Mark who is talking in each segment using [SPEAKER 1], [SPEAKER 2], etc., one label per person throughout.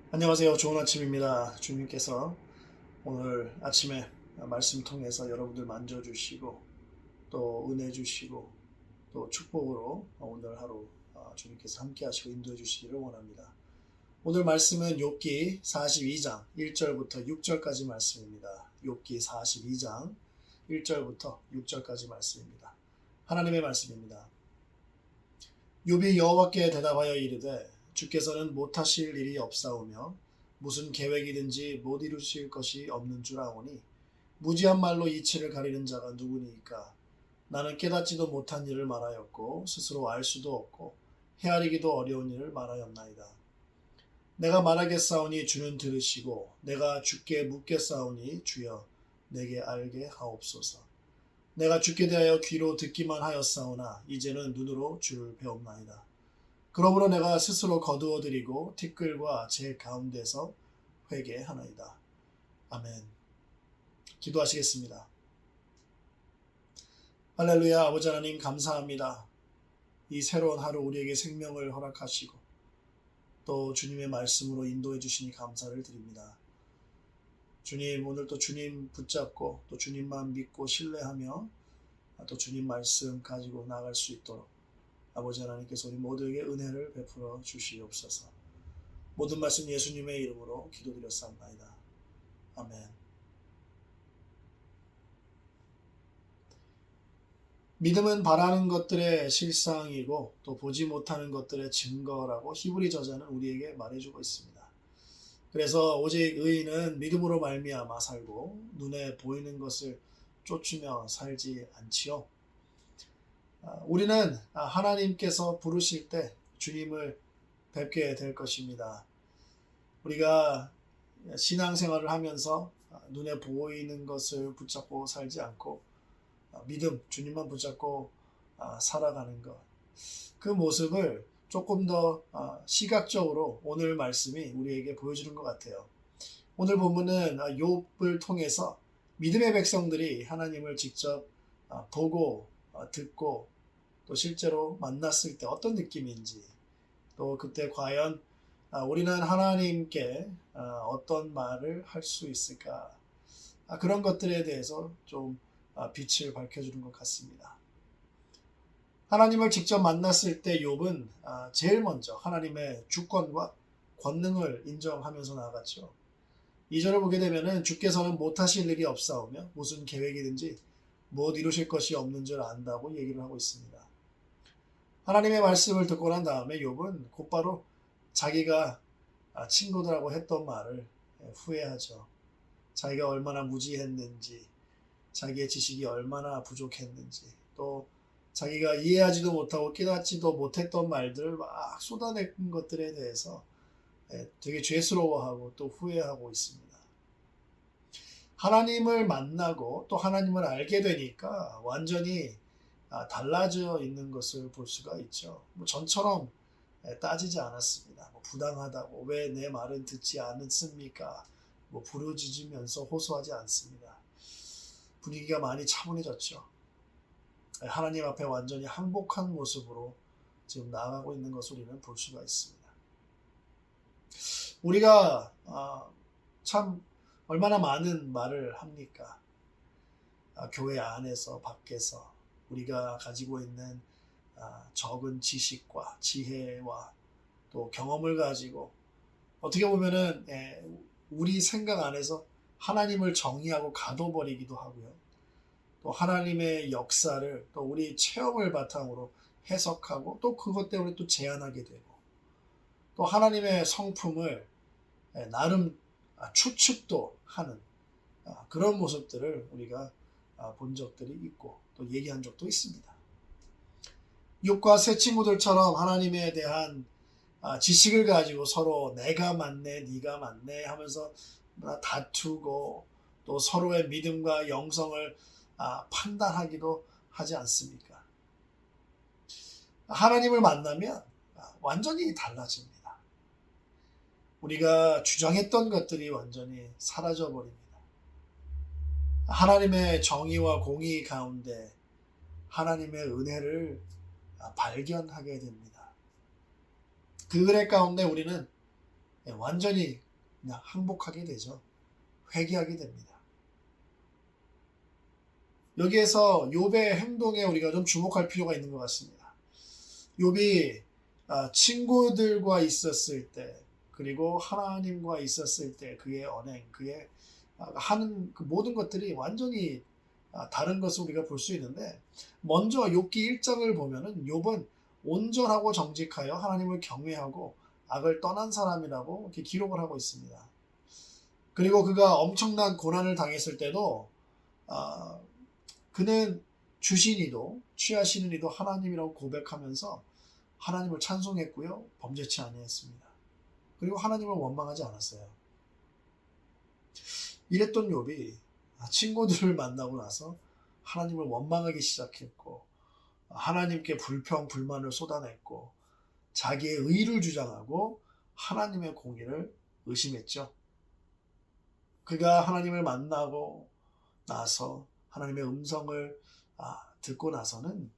[SPEAKER 1] 안녕하세요. 좋은 아침입니다. 주님께서 오늘 아침에 말씀 통해서 여러분들 만져주시고 또 은혜 주시고 또 축복으로 오늘 하루 주님께서 함께 하시고 인도해 주시기를 원합니다. 오늘 말씀은 욥기 42장 1절부터 6절까지 말씀입니다. 욥기 42장 1절부터 6절까지 말씀입니다. 하나님의 말씀입니다. 욥이 여호와께 대답하여 이르되 주께서는 못하실 일이 없사오며 무슨 계획이든지 못 이루실 것이 없는 줄 아오니 무지한 말로 이치를 가리는 자가 누구니이까. 나는 깨닫지도 못한 일을 말하였고 스스로 알 수도 없고 헤아리기도 어려운 일을 말하였나이다. 내가 말하겠사오니 주는 들으시고 내가 주께 묻겠사오니 주여 내게 알게 하옵소서. 내가 주께 대하여 귀로 듣기만 하였사오나 이제는 눈으로 주를 배옵나이다. 그러므로 내가 스스로 거두어드리고 티끌과 제 가운데서 회개하나이다. 아멘. 기도하시겠습니다. 할렐루야. 아버지 하나님 감사합니다. 이 새로운 하루 우리에게 생명을 허락하시고 또 주님의 말씀으로 인도해 주시니 감사를 드립니다. 주님, 오늘 또 주님 붙잡고 또 주님만 믿고 신뢰하며 또 주님 말씀 가지고 나아갈 수 있도록 아버지 하나님께서 우리 모두에게 은혜를 베풀어 주시옵소서. 모든 말씀 예수님의 이름으로 기도드렸사옵나이다. 아멘. 믿음은 바라는 것들의 실상이고 또 보지 못하는 것들의 증거라고 히브리 저자는 우리에게 말해주고 있습니다. 그래서 오직 의인은 믿음으로 말미암아 살고 눈에 보이는 것을 쫓으며 살지 않지요. 우리는 하나님께서 부르실 때 주님을 뵙게 될 것입니다. 우리가 신앙생활을 하면서 눈에 보이는 것을 붙잡고 살지 않고 믿음, 주님만 붙잡고 살아가는 것, 그 모습을 조금 더 시각적으로 오늘 말씀이 우리에게 보여주는 것 같아요. 오늘 본문은 욥을 통해서 믿음의 백성들이 하나님을 직접 보고 듣고 또 실제로 만났을 때 어떤 느낌인지, 또 그때 과연 우리는 하나님께 어떤 말을 할 수 있을까, 그런 것들에 대해서 좀 빛을 밝혀주는 것 같습니다. 하나님을 직접 만났을 때 욥은 제일 먼저 하나님의 주권과 권능을 인정하면서 나아갔죠. 2절을 보게 되면 주께서는 못하실 일이 없사오며 무슨 계획이든지 못 이루실 것이 없는 줄 안다고 얘기를 하고 있습니다. 하나님의 말씀을 듣고 난 다음에 욥은 곧바로 자기가 친구들하고 했던 말을 후회하죠. 자기가 얼마나 무지했는지, 자기의 지식이 얼마나 부족했는지, 또 자기가 이해하지도 못하고 깨닫지도 못했던 말들을 막 쏟아낸 것들에 대해서 되게 죄스러워하고 또 후회하고 있습니다. 하나님을 만나고 또 하나님을 알게 되니까 완전히 달라져 있는 것을 볼 수가 있죠. 전처럼 따지지 않았습니다. 부당하다고 왜 내 말은 듣지 않습니까? 부르짖으면서 호소하지 않습니다. 분위기가 많이 차분해졌죠. 하나님 앞에 완전히 항복한 모습으로 지금 나아가고 있는 것을 우리는 볼 수가 있습니다. 우리가 참 얼마나 많은 말을 합니까? 교회 안에서 밖에서 우리가 가지고 있는 적은 지식과 지혜와 또 경험을 가지고 어떻게 보면은 우리 생각 안에서 하나님을 정의하고 가둬버리기도 하고요. 또 하나님의 역사를 또 우리 체험을 바탕으로 해석하고 또 그것 때문에 또 제한하게 되고 또 하나님의 성품을 나름 추측도 하는 그런 모습들을 우리가 본 적들이 있고 또 얘기한 적도 있습니다. 욥과 새 친구들처럼 하나님에 대한 지식을 가지고 서로 내가 맞네 네가 맞네 하면서 다투고 또 서로의 믿음과 영성을 판단하기도 하지 않습니까? 하나님을 만나면 완전히 달라집니다. 우리가 주장했던 것들이 완전히 사라져 버립니다. 하나님의 정의와 공의 가운데 하나님의 은혜를 발견하게 됩니다. 그 은혜 가운데 우리는 완전히 그냥 항복하게 되죠. 회개하게 됩니다. 여기에서 욥의 행동에 우리가 좀 주목할 필요가 있는 것 같습니다. 욥이 친구들과 있었을 때, 그리고 하나님과 있었을 때 그의 언행, 그의 하는 그 모든 것들이 완전히 다른 것을 우리가 볼 수 있는데, 먼저 욥기 1장을 보면은 욥은 온전하고 정직하여 하나님을 경외하고 악을 떠난 사람이라고 이렇게 기록을 하고 있습니다. 그리고 그가 엄청난 고난을 당했을 때도 그는 주신 이도 취하시는 이도 하나님이라고 고백하면서 하나님을 찬송했고요, 범죄치 아니했습니다. 그리고 하나님을 원망하지 않았어요. 이랬던 욥이 친구들을 만나고 나서 하나님을 원망하기 시작했고, 하나님께 불평 불만을 쏟아냈고, 자기의 의를 주장하고 하나님의 공의를 의심했죠. 그가 하나님을 만나고 나서 하나님의 음성을 듣고 나서는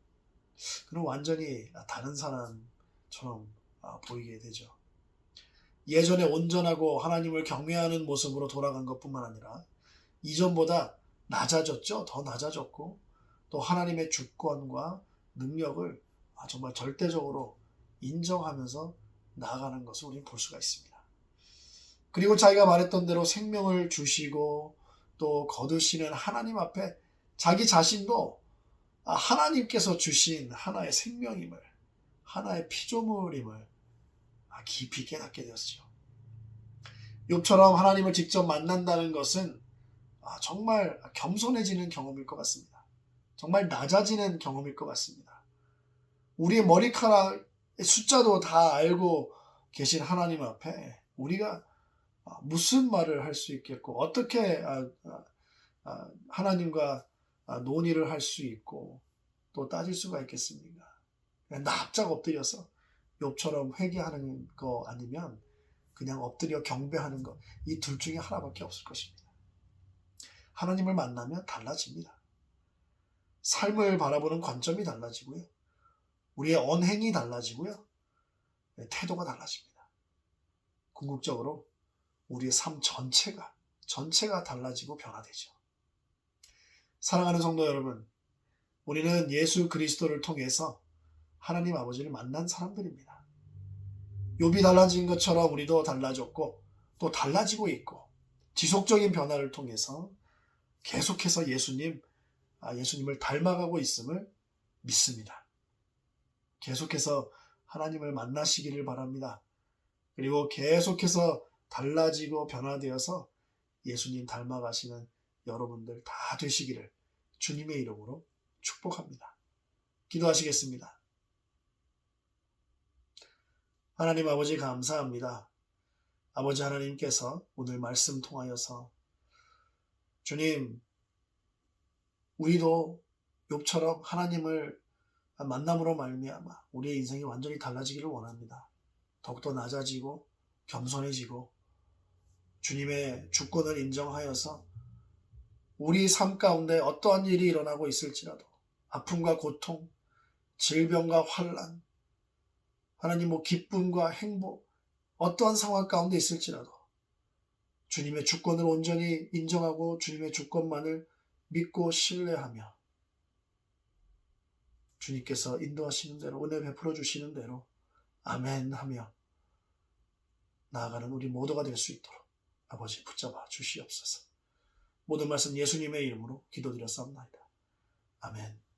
[SPEAKER 1] 그는 완전히 다른 사람처럼 보이게 되죠. 예전에 온전하고 하나님을 경외하는 모습으로 돌아간 것뿐만 아니라 이전보다 낮아졌죠. 더 낮아졌고, 또 하나님의 주권과 능력을 정말 절대적으로 인정하면서 나아가는 것을 우리는 볼 수가 있습니다. 그리고 자기가 말했던 대로 생명을 주시고 또 거두시는 하나님 앞에 자기 자신도 하나님께서 주신 하나의 생명임을, 하나의 피조물임을 깊이 깨닫게 되었죠. 욥처럼 하나님을 직접 만난다는 것은 정말 겸손해지는 경험일 것 같습니다. 정말 낮아지는 경험일 것 같습니다. 우리의 머리카락의 숫자도 다 알고 계신 하나님 앞에 우리가 무슨 말을 할 수 있겠고, 어떻게 하나님과 논의를 할 수 있고 또 따질 수가 있겠습니까? 납작 엎드려서 욥처럼 회개하는 거 아니면 그냥 엎드려 경배하는 것, 이 둘 중에 하나밖에 없을 것입니다. 하나님을 만나면 달라집니다. 삶을 바라보는 관점이 달라지고요, 우리의 언행이 달라지고요, 태도가 달라집니다. 궁극적으로 우리의 삶 전체가 달라지고 변화되죠. 사랑하는 성도 여러분, 우리는 예수 그리스도를 통해서 하나님 아버지를 만난 사람들입니다. 욥이 달라진 것처럼 우리도 달라졌고 또 달라지고 있고, 지속적인 변화를 통해서 계속해서 예수님을 닮아가고 있음을 믿습니다. 계속해서 하나님을 만나시기를 바랍니다. 그리고 계속해서 달라지고 변화되어서 예수님 닮아가시는 여러분들 다 되시기를 주님의 이름으로 축복합니다. 기도하시겠습니다. 하나님 아버지, 감사합니다. 아버지 하나님께서 오늘 말씀 통하여서 주님, 우리도 욥처럼 하나님을 만남으로 말미암아 우리의 인생이 완전히 달라지기를 원합니다. 더욱더 낮아지고 겸손해지고 주님의 주권을 인정하여서 우리 삶 가운데 어떠한 일이 일어나고 있을지라도, 아픔과 고통, 질병과 환난, 하나님 기쁨과 행복, 어떠한 상황 가운데 있을지라도 주님의 주권을 온전히 인정하고 주님의 주권만을 믿고 신뢰하며 주님께서 인도하시는 대로, 은혜 베풀어 주시는 대로 아멘 하며 나아가는 우리 모두가 될 수 있도록 아버지 붙잡아 주시옵소서. 모든 말씀 예수님의 이름으로 기도드렸사옵나이다. 아멘.